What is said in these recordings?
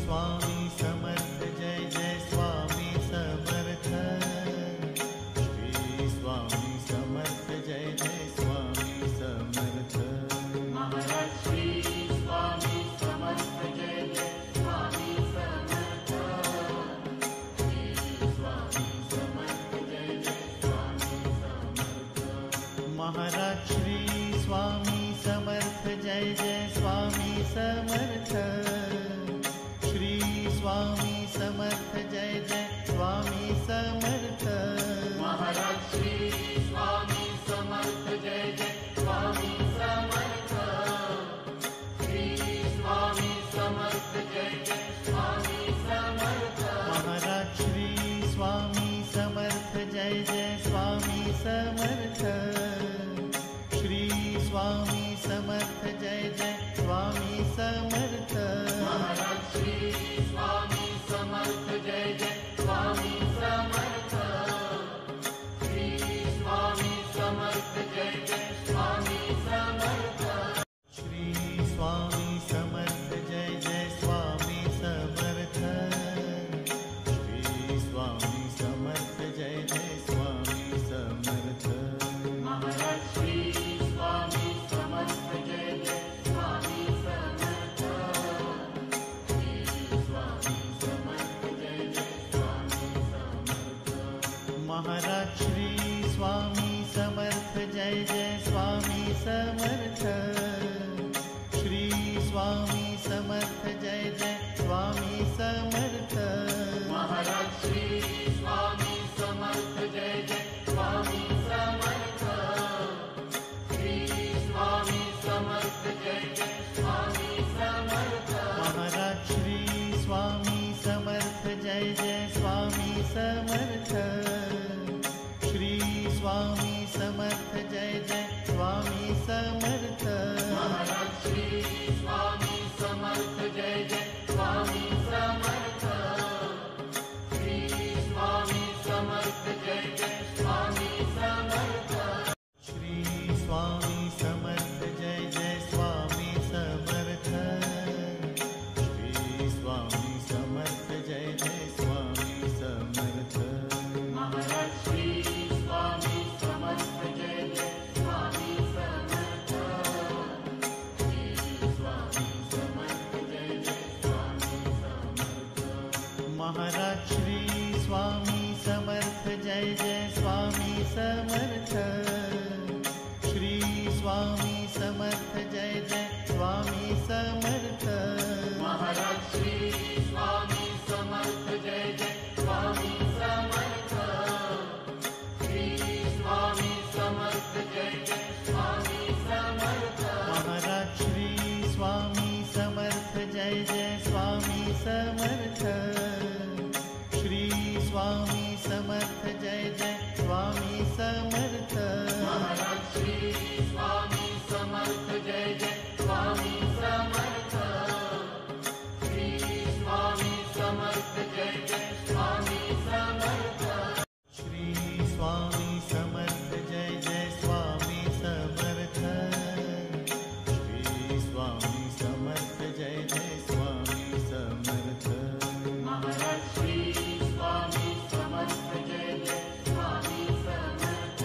Swami Samarth Jai Jai Swami Samarth. Shri Swami Samarth Jai Jai Swami Samarth. Maharaj Shri Swami Samarth Jai Jai Swami Samarth. Shri Swami Samarth Jai Jai Swami Samarth. Maharaj Shri Swami Samarth Jai Jai Swami Samarth. Shri Swami Samarth Jai Jai Swami Samarth. Maharaj Shri Swami Samarth Jai Jai Swami Samarth. Shri Swami Samarth Jai Jai Swami Samarth. Maharaj Shri Swami Samarth Jai Jai Swami Samarth. Shri Swami Samarth Jai Jai Swami Samarth. Maharaj Shri Swami Samarth Jai Jai Swami Samarth. Shri Swami Samarth Jai Jai Swami Samarth. Shri Swami Samarth Jai Jai Swami Samarth. Shri Swami Samarth Jai Jai Swami Samarth. Maharaj Shri Swami Samarth Jai Jai Swami Samarth. Shri Swami Samarth Jai Jai Swami Samarth. Maharaj Shri Swami Samarth Jai Jai Swami Samarth. Shri Swami Samarth Jai Jai Swami Samarth. Maharaj Shri Swami Samarth Jai Jai Swami Samarth. Shri Swami Samarth Jai Jai Swami Samarth. Maharaj Shri Swami Samarth Jai Jai Swami Samarth. Shri Swami Samarth Jai Jai Swami Samarth. Maharaj Shri Swami Samarth Jai Jai Swami Samarth. Shri Swami Samarth Jai Jai Swami Samarth. Shri Swami Samarth Jai Jai Swami Samarth. Shri Swami Samarth Jai Jai Swami Samarth. Maharaj Shri Swami Samarth Jai Jai Swami Samarth. Shri Swami Samarth Jai Jai Swami Samarth. Maharaj Shri Swami Samarth Jai Jai Swami Samarth. Shri Swami Samarth Jai Jai Swami Samarth. Maharaj Shri Swami Samarth Jai Jai Swami Samarth. Shri Swami Samarth Jai Jai Swami Samarth. Maharaj Shri Swami Samarth Jai Jai Swami Samarth. Shri Swami Samarth Jai Jai Swami Samarth. Maharaj Shri Swami Samarth Jai Jai Swami Samarth. Shri Swami Samarth Jai Jai Swami Samarth. Shri Swami Samarth Jai Jai Swami Samarth. Shri Swami Samarth Jai Jai Swami Samarth. Maharaj Shri Swami Samarth Jai Jai Swami Samarth.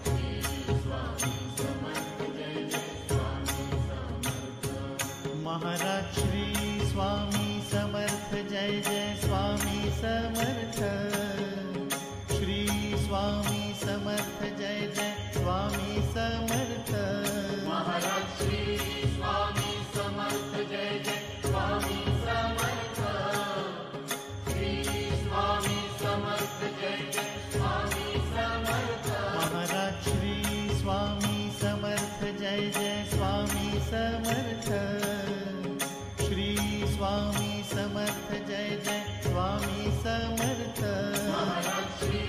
Shri Swami Samarth Jai Jai Swami Samarth. Maharaj Shri Swami Samarth Jai Jai Swami Samarth. Shri Swami Samarth Jai Jai Swami Samarth. Maharaj Shri Swami Samarth Jai Jai Swami Samarth. Shri Swami Samarth Jai Jai Swami Samarth. Maharaj Shri Swami Samarth Jai Jai Swami Samarth. Shri Swami Samarth Jai Jai Swami Samarth. Maharaj Shri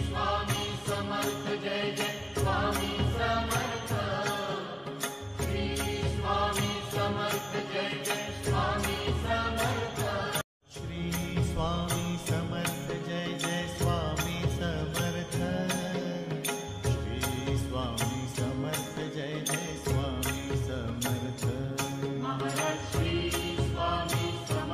Swami Samarth Jai Jai Swami Samarth. Shri Swami Samarth Jai Jai Swami Samarth. Shri Swami Samarth Jai Jai Swami Samarth. Shri Swami Samarth Jai Jai Swami Samarth. Maharaj Shri Swami Samarth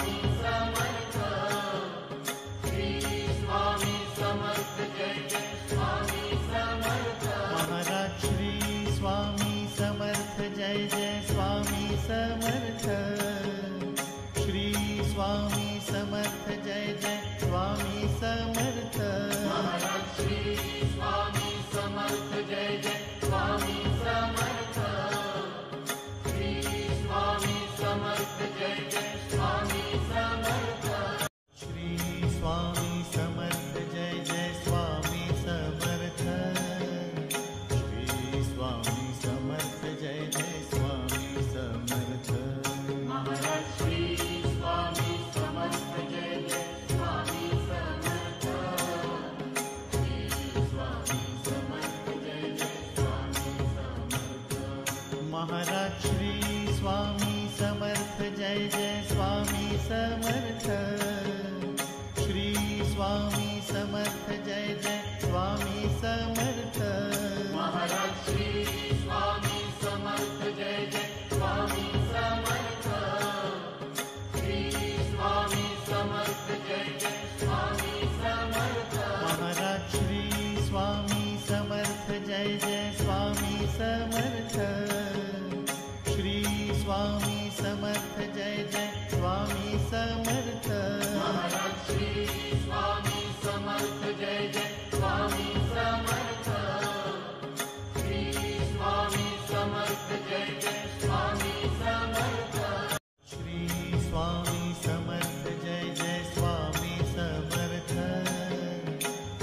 Swami Samarth Shri Swami Samarth Jai Jai Swami Samarth Maharaj Shri Swami Samarth Jai Jai Swami Samarth Shri Swami Samarth Jai Jai Swami Samarth Maharaj Shri Swami Samarth Jai Jai Swami Samarth Shri Swami Samarth Jai Jai Swami Samarth Shri Swami Samarth Jai Jai Swami Samarth Shri Swami Samarth Jai Jai Swami Samarth Maharaj Shri Swami Samarth Jai Jai Swami Samarth Shri Swami Samarth Jai Jai Swami Samarth Maharaj Shri Swami Samarth Jai Jai Swami Samarth Shri Swami Samarth Jai Jai Swami Samarth Maharaj Shri Swami Samarth Jai Jai Swami Swami Samarth Jai Jai Swami Samarth. Maharaj Shri Swami Samarth Jai Jai Swami Samarth. Shri Swami Samarth Jai Jai Swami Samarth. Shri Swami Samarth Jai Jai Swami Samarth.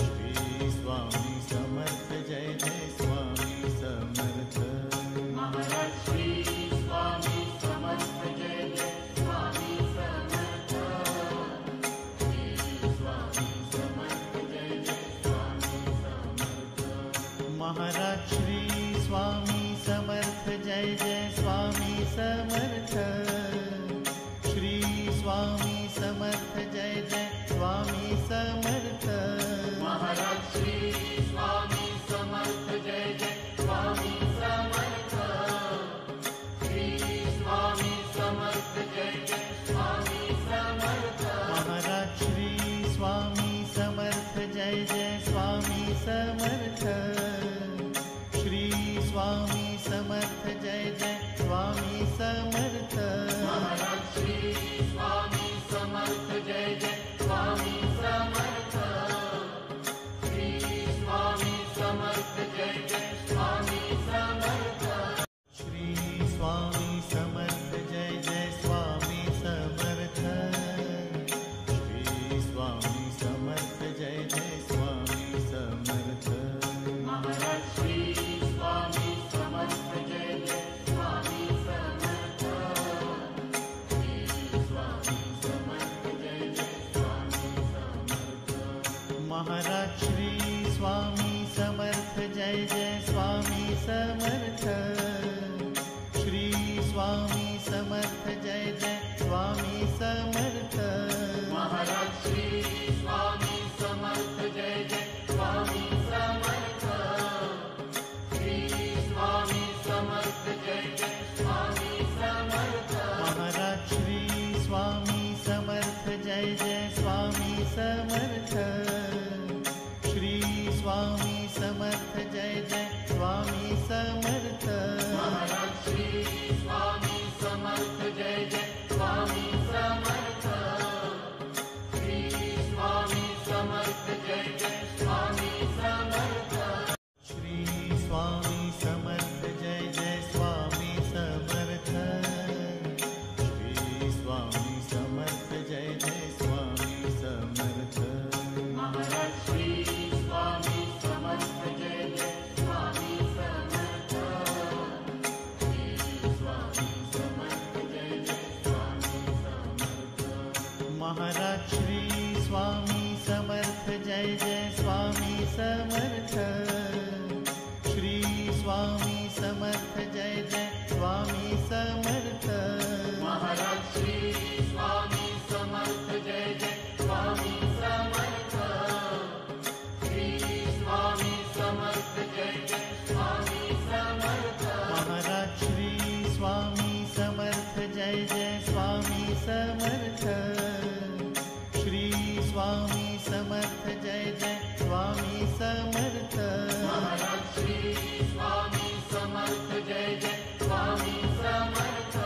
Shri Swami Samarth Jai Jai Swami Samarth. Maharaj Shri Swami Samarth Jai Jai Swami Samarth. Shri Swami Samarth Jai Jai Swami Samarth. Maharaj Shri Swami Samarth Jai Jai Swami Samarth. Shri Swami Samarth Jai Jai Swami Samarth. Maharaj Shri Swami Samarth Jai Jai Swami Samarth. Shri Swami Samarth Jai Jai Swami Samarth. Maharaj Shri Swami Samarth Jai Jai Swami Samarth. Shri Swami Samarth Jai Jai Swami Samarth. Maharaj Shri Swami Samarth Jai Jai Swami Samarth. Shri Swami Samarth Jai Jai Swami Samarth. Shri Swami Samarth Jai Jai Swami Samarth. Shri Swami Samarth Jai Jai Swami Samarth. Maharaj Shri Swami Samarth Jai Jai Swami Samarth. Shri Swami Samarth Jai Jai Swami Samarth. Maharaj Shri Swami Samarth Jai Jai Swami Samarth. Shri Swami Samarth Jai Jai Swami Samarth. Maharaj Shri Swami Samarth Jai Jai Swami Samarth. Shri Swami Samarth Jai Jai Swami Samarth. Maharaj Shri Swami Samarth Jai Jai Swami Samarth. Shri Swami Samarth Jai Jai Swami Samarth. Maharaj Shri Swami Samarth Jai Jai Swami Samarth. Shri Swami Samarth Jai Jai Swami Samarth. Shri Swami Samarth Jai Jai Swami Samarth. Shri Swami Samarth Jai Jai Swami Samarth. Maharaj Shri Swami Samarth Jai Jai Swami Samarth. Shri Swami Samarth Jai Jai Swami Samarth. Maharaj Shri Swami Samarth Jai Jai Swami Samarth. Shri Swami Samarth Jai Jai Swami Samarth. Maharaj Shri Swami Samarth Jai Jai Swami Samarth. Shri Swami Samarth Jai Jai Swami Samarth. Maharaj Shri Swami Samarth Jai Jai Swami Samarth. Shri Swami Samarth Jai Jai Swami Samarth. Maharaj Shri Swami Samarth Jai Jai Swami Samarth.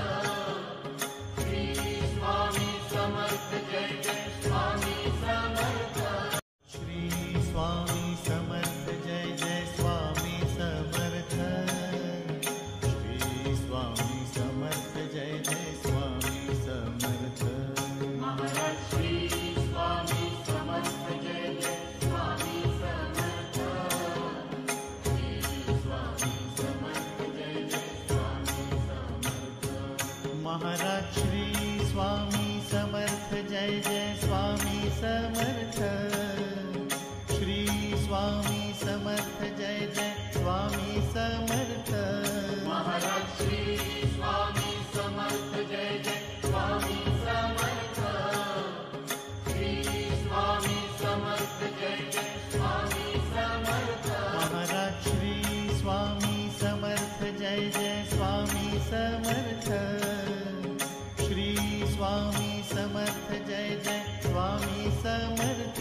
Shri Swami Samarth Jai Jai Swami Samarth. Shri Swami Samarth Jai Jai Swami Samarth. Shri Swami Samarth Jai Jai Swami Samarth. Maharaj Shri Swami Samarth Jai Jai Swami Samarth. Shri Swami Samarth Jai Jai Swami Samarth. Maharaj Shri Swami Samarth Jai Jai Swami Samarth. Shri Swami Samarth Jai Jai Swami Samarth. Maharaj Shri Swami Samarth Jai Jai Swami Samarth. Shri Swami Samarth Jai Jai Swami Samarth. Maharaj Shri Swami Samarth Jai Jai Swami Samarth. Shri Swami Samarth Jai Jai Swami Samarth.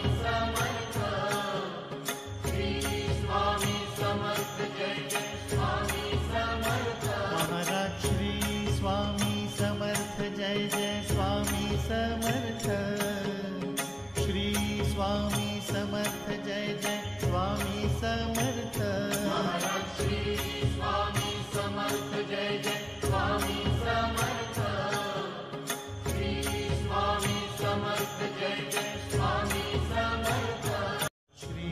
Samarth Shri Swami Samarth Jai Jai Swami Samarth Maharaj Shri Swami Samarth Jai Jai Swami Samarth Shri Swami Samarth Jai Jai Swami Samarth Maharaj Shri Swami Samarth Jai Jai Swami Samarth Shri Swami Samarth Jai Jai Swami Samarth Shri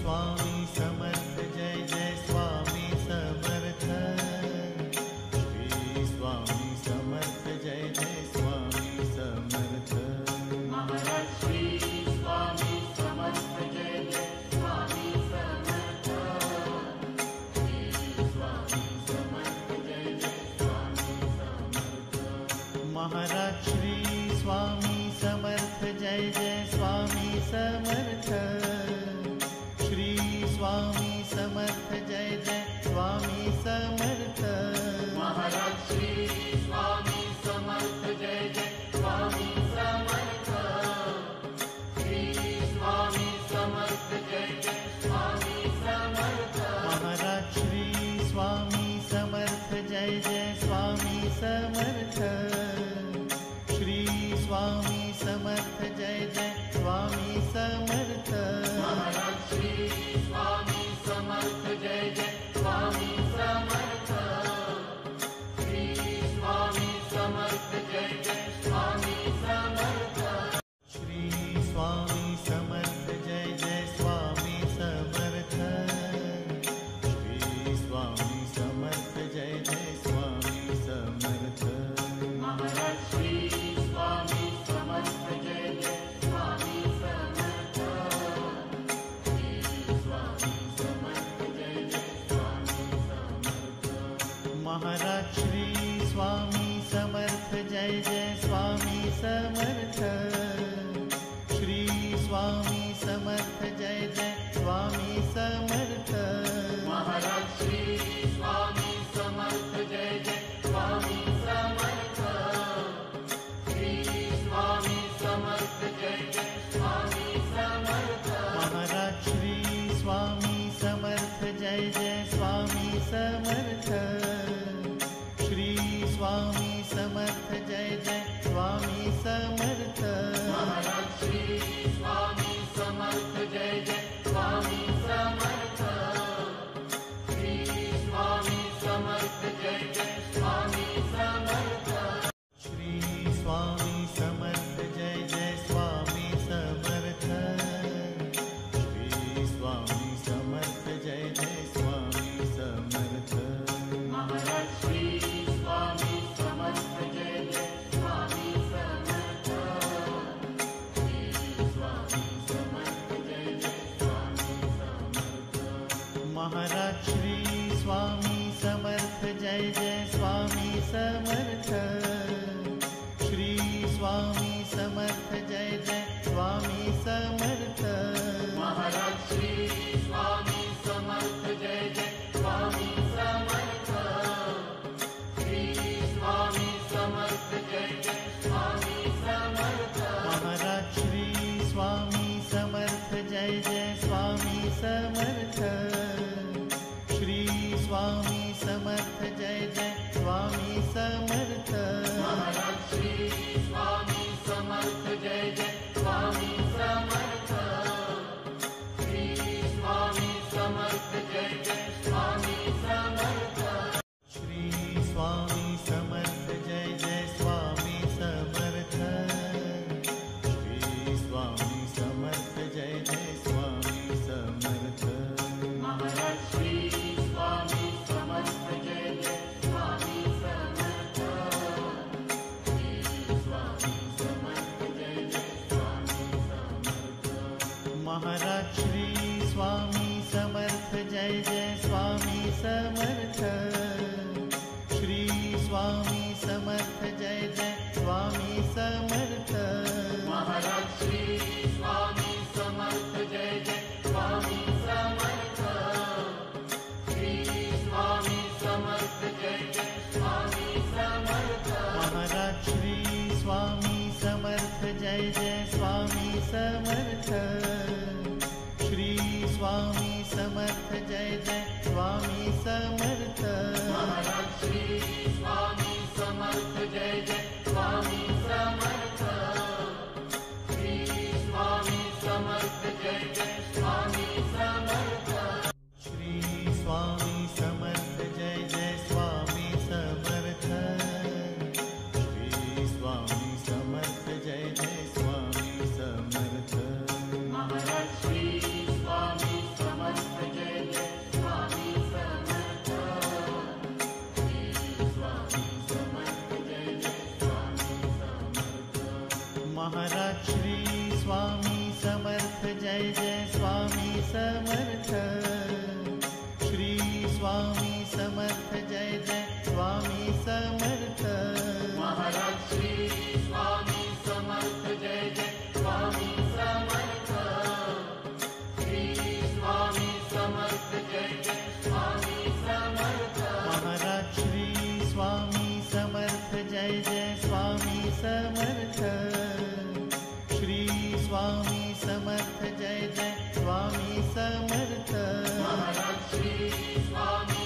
Swami Samarth Jai Jai Swami Samarth Shri Swami Samarth Jai Jai Swami Samarth Maharaj Shri Swami Samarth Jai Jai Swami Samarth Shri Swami Samarth Jai Jai Swami Samarth Maharaj Shri Swami Samarth Jai Jai Swami Samarth Shri Swami Samarth Jai Jai Swami Samarth Maharaj Shri Swami Samarth Jai Jai Swami Swami Samarth Jai Jai Swami Samarth Maharaj Shri Swami Samarth Jai Jai Swami Samarth Shri Swami Samarth Jai Jai Swami Samarth Shri Swami Samarth Jai Jai Swami Samarth Shri Swami Samarth Jai Jai Swami Samarth Maharaj Shri Swami Samarth Jai Jai Swami Samarth Shri Swami Samarth Jai Jai Swami Samarth Maharaj Shri Swami Samarth Jai Jai Swami Samarth Shri Swami Samarth Jai Jai Swami Samarth Maharaj Shri Swami Samarth Jai Jai Swami Samarth Shri Swami Samarth Jai Jai Swami Samarth Maharaj Shri Swami Samarth Jai Jai Swami Samarth Shri Swami Samarth Jai Jai Swami Samarth Maharaj Shri Swami Samarth Jai Jai Swami Samarth Shri Swami Samarth Jai Jai Swami Samarth Shri Swami Samarth Jai Jai Swami Samarth Shri Swami Samarth Jai Jai Swami Samarth Maharaj Shri Swami Samarth Jai Jai Swami Samarth Shri Swami Samarth Jai Jai Swami Samarth Maharaj Shri Swami Samarth Jai Jai Swami Samarth Shri Swami Samarth Jai Jai Swami Samarth Maharaj Shri Swami Samarth Jai Jai Swami Samarth Shri Swami Samarth Jai Jai Swami Samarth Maharaj Shri Swami Samarth Jai Jai Swami Samarth Shri Swami Samarth Jai Jai Swami Samarth Maharaj Shri Swami Samarth Jai Jai Swami Samarth Shri Swami Samarth Jai Jai Swami Samarth Shri Swami Samarth Jai Jai Swami Samarth Shri Swami Samarth Jai Jai Swami Samarth Maharaj Shri Swami Samarth Jai Jai Swami Samarth Shri Swami Samarth Jai Jai Swami Samarth Maharaj Shri Swami Samarth Jai Jai Swami Samarth Shri Swami Samarth Jai Jai Swami Samarth Maharaj Shri Swami Samarth Jai Jai Swami Samarth Shri Swami Samarth Jai Jai Swami Samarth Maharaj Shri Swami Samarth Jai Jai Swami Samarth Shri Swami Samarth Jai Jai Swami Samarth Maharaj Shri Swami Samarth Jai Jai Swami Samarth Shri Swami Samarth Jai Jai Swami Samarth Shri Swami Samarth Jai Jai Swami Samarth Shri Swami Samarth Jai Jai Swami Samarth Maharaj Shri Swami Samarth Jai Jai Swami Samarth Shri Swami Samarth Jai Jai Swami Samarth Maharaj Shri Swami Samarth Jai Jai Swami Samarth Shri Swami Samarth Jai Jai Swami Samarth Maharaj Shri Swami Samarth Jai Jai Swami Samarth Shri Swami Samarth Jai Jai Swami Samarth Maharaj Shri Swami Samarth Jai Jai Swami Samarth Shri Swami Samarth Jai Jai Swami Samarth Maharaj Shri Swami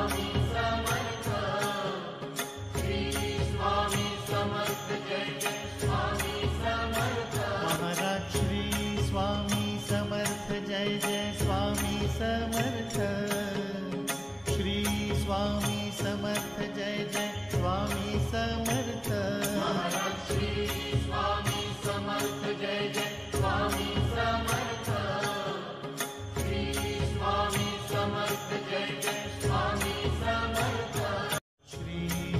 Swami Samarth Shri Swami Samarth Jai Jai Swami Samarth Maharaj Shri Swami Samarth Jai Jai Swami Samarth Shri Swami Samarth Jai Jai Swami Samarth Maharaj Shri Swami Samarth Jai Jai Swami Samarth Shri Swami Samarth Jai Jai Swami Samarth Shri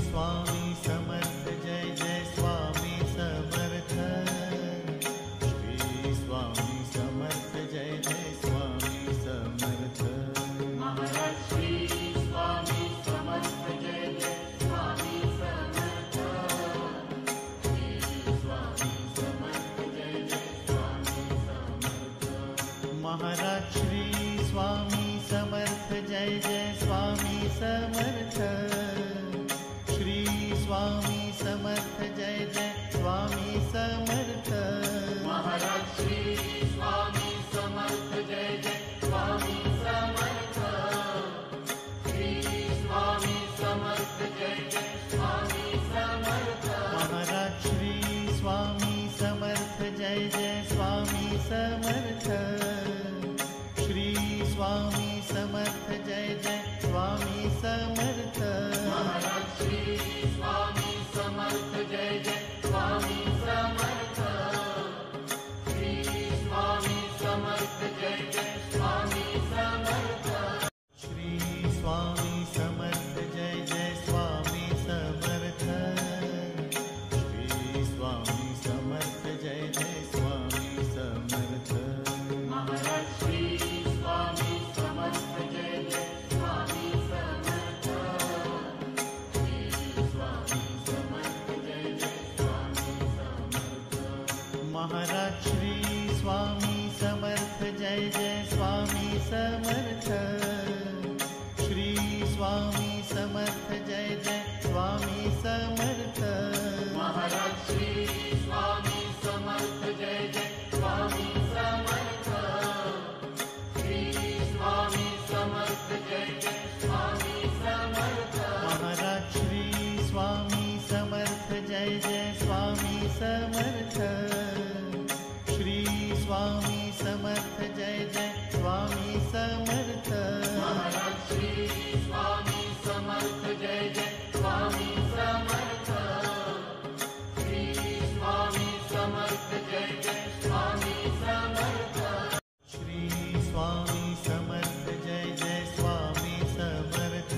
Swami Samarth Jai Jai Swami Samarth Shri Swami Samarth Jai Jai Swami Samarth Maharaj Shri Swami Samarth Jai Jai Swami Samarth Shri Swami Samarth Jai Jai Swami Samarth Maharaj Shri Swami Samarth Jai Jai Swami Samarth Shri Swami Samarth Jai Jai Swami Samarth Maharaj Shri Swami Samarth Jai Jai Swami Swami Samarth Jai Jai Swami Samarth. Maharaj Shri Swami Samarth Jai Jai Swami Samarth. Shri Swami Samarth Jai Jai Swami Samarth. Shri Swami Samarth Jai Jai Swami Samarth. Shri Swami Samarth Jai Jai Swami Samarth. Maharaj Shri Swami Samarth Jai Jai Swami Samarth. Shri Swami Samarth Jai Jai Swami Samarth. Maharaj Shri Swami Samarth Jai Jai Swami Samarth. Shri Swami Samarth Jai Jai Swami Samarth. Maharaj Shri Swami Samarth Jai Jai Swami Samarth. Shri Swami Samarth Jai Jai Swami Samarth. Maharaj Shri Swami Samarth Jai Jai Swami Samarth. Shri Swami Samarth Jai Jai Swami Samarth. Maharaj Shri Swami Samarth Jai Jai Swami Samarth. Shri Swami Samarth Jai Jai Swami Samarth.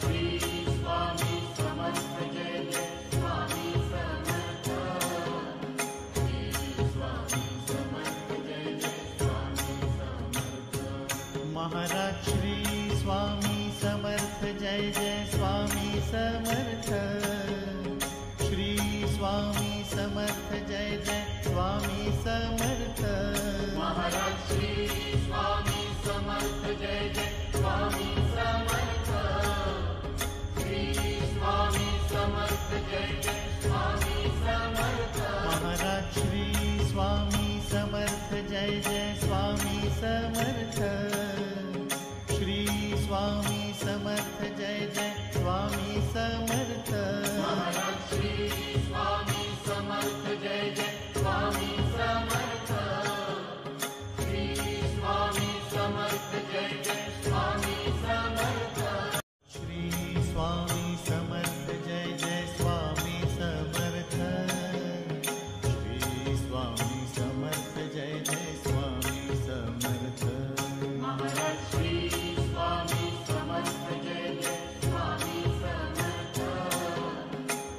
Shri Swami Samarth Jai Jai Swami Samarth. Shri Swami Samarth Jai Jai Swami Samarth. Maharaj Shri Swami Samarth Jai Jai Swami Samarth. Shri Swami Samarth Jai Jai Swami Samarth. Maharaj Shri Swami Samarth Jai Jai Swami Samarth. Shri Swami Samarth Jai Jai Swami Samarth. Maharaj Shri Swami Samarth Jai Jai Swami Samarth. Shri Swami Samarth Jai Jai Swami Samarth. Maharaj Shri Swami Samarth Jai Jai Swami Samarth. Shri Swami Samarth Jai Jai Swami Samarth. Maharaj Shri Swami Samarth Jai Jai Swami Samarth. Shri Swami Samarth Jai Jai Swami Samarth. Shri Swami Samarth Jai Jai Swami Samarth.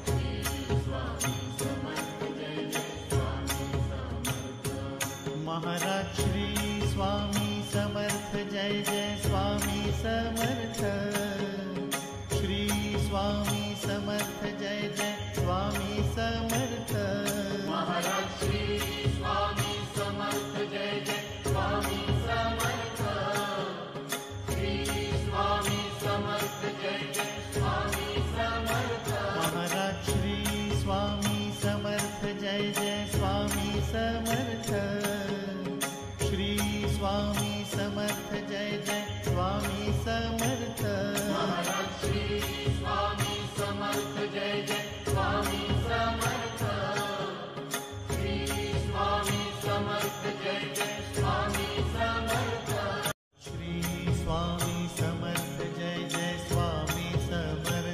Shri Swami Samarth Jai Jai Swami Samarth. Maharaj Shri Swami Samarth Jai Jai Swami Samarth. Shri Swami Samarth Jai Jai Swami Samarth. Maharaj Shri Swami Samarth Jai Jai Swami Samarth. Shri Swami Samarth Jai Jai Swami Samarth. Maharaj Shri Swami Samarth Jai Jai Swami Samarth. Shri Swami Samarth Jai Jai Swami Samarth. Maharaj Shri Swami Samarth Jai Jai Swami Samarth. Shri Swami Samarth Jai Jai Swami Samarth. Maharaj Shri Swami Samarth Jai Jai Swami Samarth. Shri Swami Samarth Jai Jai Swami Samarth. Shri Swami Samarth Jai Jai Swami Samarth.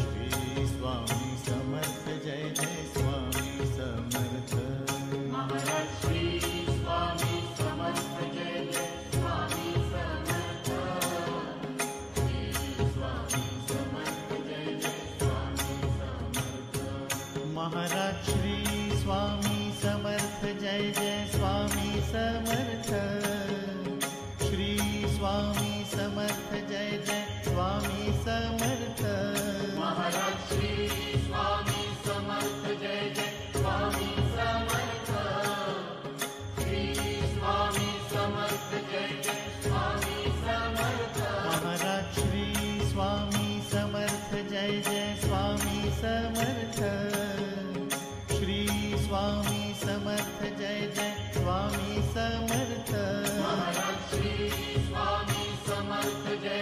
Shri Swami Samarth Jai Jai Swami Samarth. Maharaj Shri Swami Samarth Jai Jai Swami Samarth. Shri Swami Samarth Jai Jai Swami Samarth. Maharaj Shri Swami Samarth Jai Jai Swami Samarth. Shri Swami Samarth Jai Jai Swami Samarth. Maharaj Shri Swami Samarth Jai Jai Swami Samarth. Shri Swami Samarth Jai Jai Swami Samarth. Maharaj Shri Swami Samarth Jai Jai Swami Samarth. Shri Swami Samarth Jai Jai Swami Samarth. Maharaj Shri Swami Samarth Jai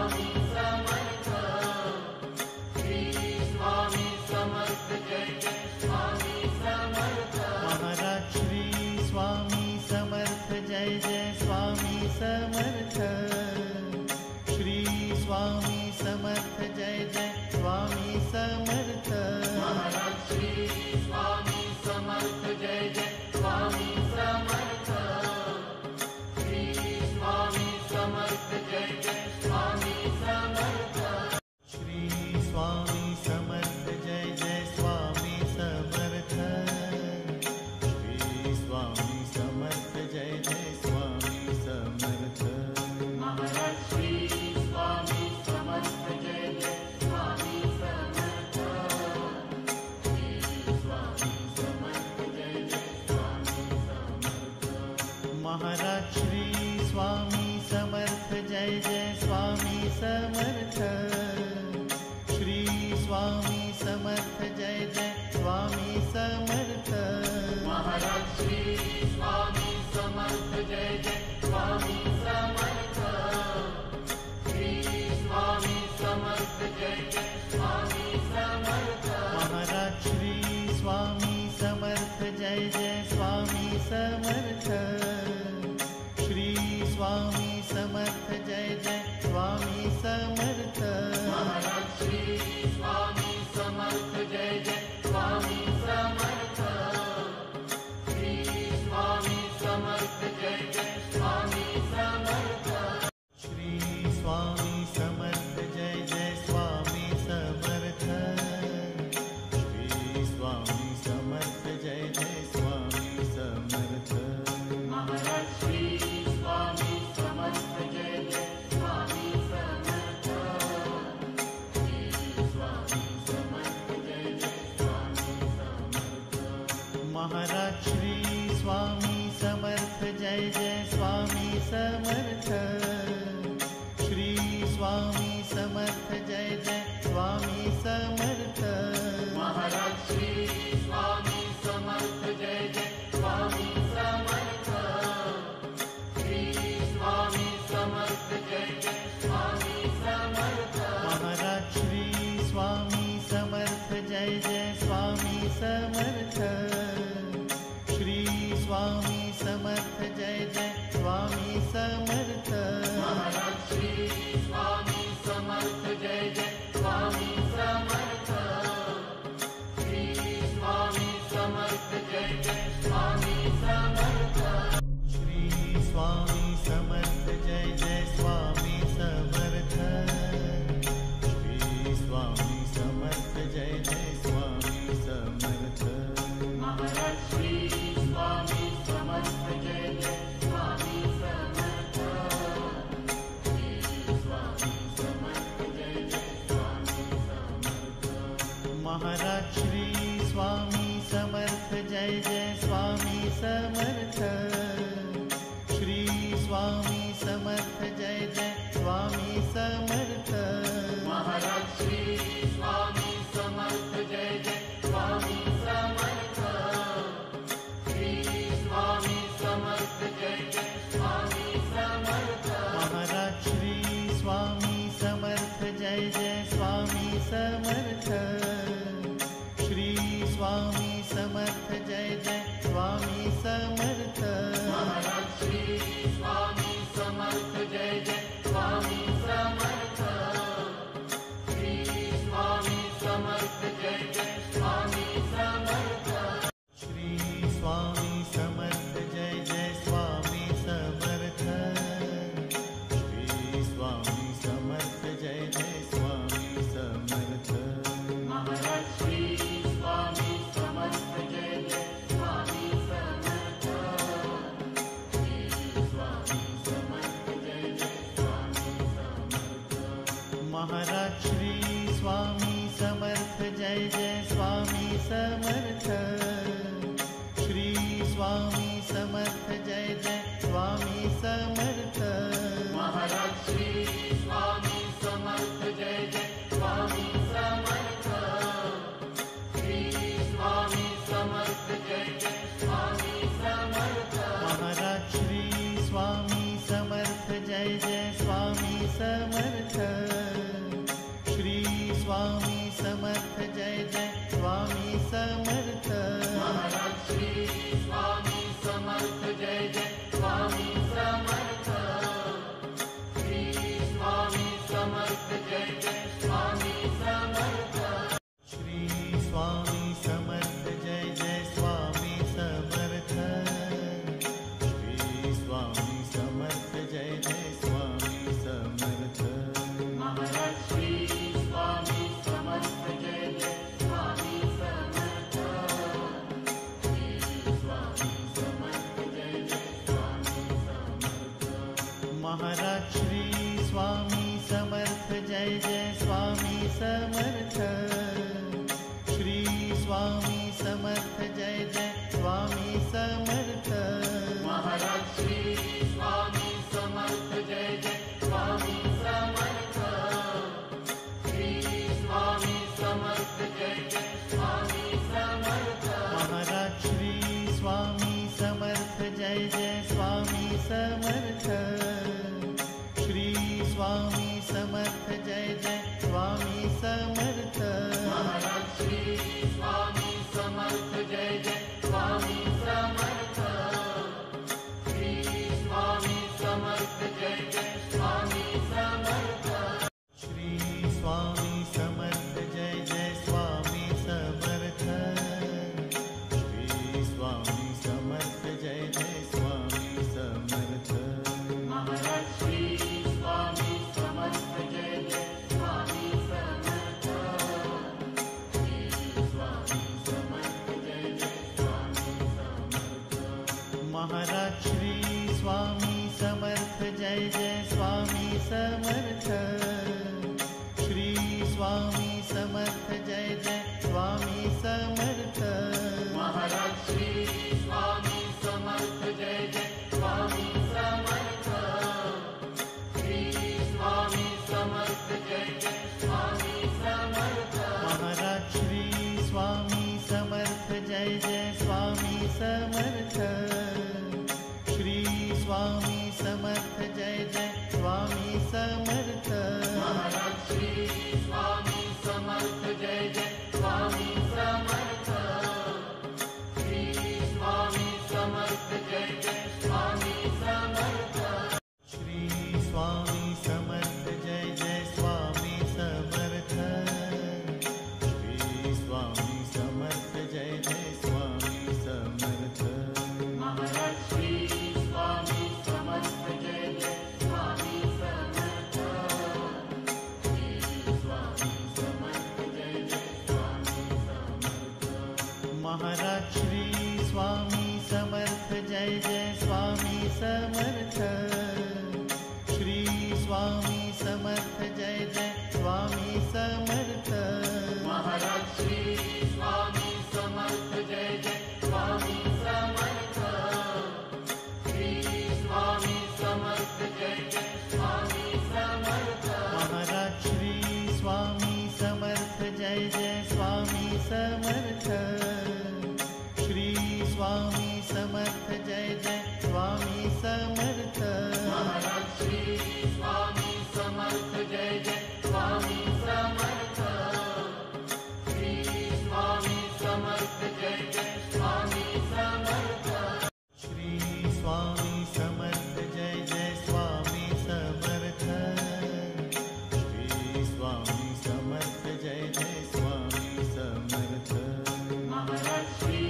Swami Samarth Shri Swami Samarth Jai Jai Swami Samarth Maharaj Shri Swami Samarth Jai Jai Swami Samarth Shri Swami Samarth Jai Jai Swami Samarth Maharaj Shri Swami Samarth Jai Jai Swami Samarth Shri Swami Samarth Jai Jai Swami Samarth Shri Swami Samarth Jai Jai Swami Samarth Shri Swami Samarth Jai Jai Swami Samarth Maharaj Shri Swami Samarth Jai Jai Swami Samarth Shri Swami Samarth Jai Jai Swami Samarth Maharaj Shri Swami Samarth Jai Jai Swami Samarth Shri Swami Samarth Jai Jai Swami Samarth Maharaj Shri Swami Samarth Jai Jai Swami Swami Samarth Jai Jai Swami Samarth. Maharaj Shri Swami Samarth Jai Jai Swami Samarth. Shri Swami Samarth Jai Jai Swami Samarth. Shri Swami Samarth Jai Jai Swami Samarth. Shri Swami Samarth Jai Jai Swami Samarth. Maharaj Shri Swami Samarth Jai Jai Swami Samarth. Shri Swami Samarth Jai Jai Swami Samarth. Maharaj Shri Swami Samarth Jai Jai Swami Samarth. Shri Swami Samarth Jai Jai Swami Samarth. Maharaj Shri Swami Samarth Jai Jai Swami Samarth. Shri Swami Samarth Jai Jai Swami Samarth. Maharaj Shri Swami Samarth Jai Jai Swami Samarth. Shri Swami Samarth Jai Jai Swami Samarth. Maharaj Shri Swami Samarth Jai Jai Swami Samarth. Shri Swami Samarth Jai Jai Swami Samarth. Shri Swami Samarth Jai Jai Swami Samarth. Shri Swami Samarth Jai Jai Swami Samarth. Maharaj Shri Swami Samarth Jai Jai Swami Samarth. Shri Swami Samarth Jai Jai Swami Samarth. Maharaj Shri Swami Samarth Jai Jai Swami Samarth. Shri Swami Samarth Jai Jai Swami Samarth. Maharaj Shri Swami Samarth Jai Jai Swami Samarth. Shri Swami Samarth Jai Jai Swami Samarth. Maharaj Shri Swami Samarth Jai Jai Swami Samarth. Shri Swami Samarth Jai Jai Swami Samarth. Maharaj Shri Swami Samarth Jai Jai Swami Samarth. Shri Swami Samarth Jai Jai Swami Samarth. Shri Swami Samarth Jai Jai Swami Samarth. Shri Swami Samarth Jai Jai Swami Samarth. Maharaj Shri Swami Samarth Jai Jai Swami Samarth. Shri Swami Samarth Jai Jai Swami Samarth. Maharaj Shri Swami Samarth Jai Jai Swami Samarth. Shri Swami Samarth Jai Jai Swami Samarth. Maharaj Shri Swami Samarth Jai Jai Swami Samarth. Shri Swami Samarth Jai Jai Swami Samarth. Maharaj Shri Swami Samarth Jai Jai Swami Samarth. Shri Swami Samarth Jai Jai Swami Samarth. Maharaj Shri Swami Samarth Jai Jai Swami Samarth. Shri Swami Samarth Jai Jai Swami Samarth. Shri Swami Samarth Jai Jai Swami Samarth. Shri Swami Samarth Jai Jai Swami Samarth. Maharaj Shri Swami Samarth Jai Jai Swami Samarth. Shri Swami Samarth Jai Jai Swami Samarth. Maharaj Shri Swami Samarth Jai Jai Swami Samarth. Shri Swami Samarth Jai Jai Swami Samarth. Maharaj Shri Swami Samarth Jai Jai Swami Samarth. Shri Swami Samarth Jai Jai Swami Samarth. Maharaj Shri Swami Samarth Jai Jai Swami Samarth. Shri Swami Samarth Jai Jai Swami Samarth. Maharaj Shri Swami Samarth Jai Jai Swami Samarth. Shri Swami Samarth Jai Jai Swami Samarth. Shri Swami Samarth Jai Jai Swami Samarth. Maharaj Shri Swami Samarth Jai Jai Swami Samarth. Shri Swami Samarth Jai Jai Swami Samarth. Maharaj Shri Swami Samarth Jai Jai Swami Samarth. Shri Swami Samarth Jai Jai Swami Samarth. Maharaj Shri Swami Samarth Jai Jai Swami Samarth. Shri Swami Samarth Jai Jai Swami Samarth. Shri Swami Samarth Jai Jai Swami Samarth. Shri Swami Samarth Jai Jai Swami Samarth. Maharaj Shri Swami Samarth Jai Jai Swami Samarth. Shri Swami Samarth Jai Jai Swami Samarth. Maharaj Shri Swami Samarth Jai Jai Swami Samarth. Shri Swami Samarth Jai Jai Swami Samarth. Maharaj Shri Swami Samarth Jai Jai Swami Samarth. Shri Swami Samarth Jai Jai Swami Samarth. Maharaj Shri Swami Samarth Jai Jai Swami Samarth. Shri Swami Samarth Jai Jai Swami Samarth. Maharaj Shri Swami Samarth Jai Jai Swami Samarth. Shri Swami Samarth Jai Jai Swami Samarth. Shri Swami Samarth Jai Jai Swami Samarth. Shri Swami Samarth Jai Jai Swami Samarth. Maharaj Shri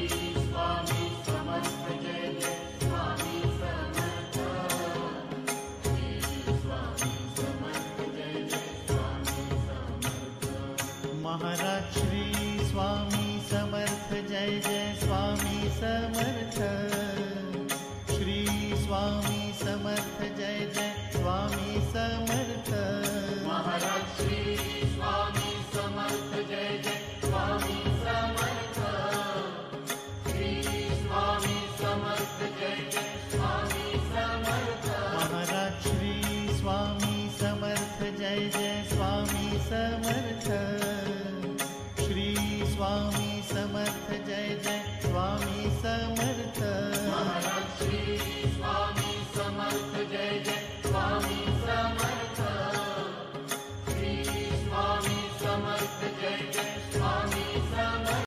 Swami Samarth Jai Jai Swami Samarth. Shri Swami Samarth Jai Jai Swami Samarth. Maharaj Shri Swami Samarth Jai Jai Swami Samarth. Shri Swami Samarth Jai Jai Swami Samarth. Maharaj Shri Swami Samarth Jai Jai Swami Samarth. Shri Swami Samarth Jai Jai Swami Samarth. Maharaj Shri Swami Samarth Jai Jai Swami Samarth.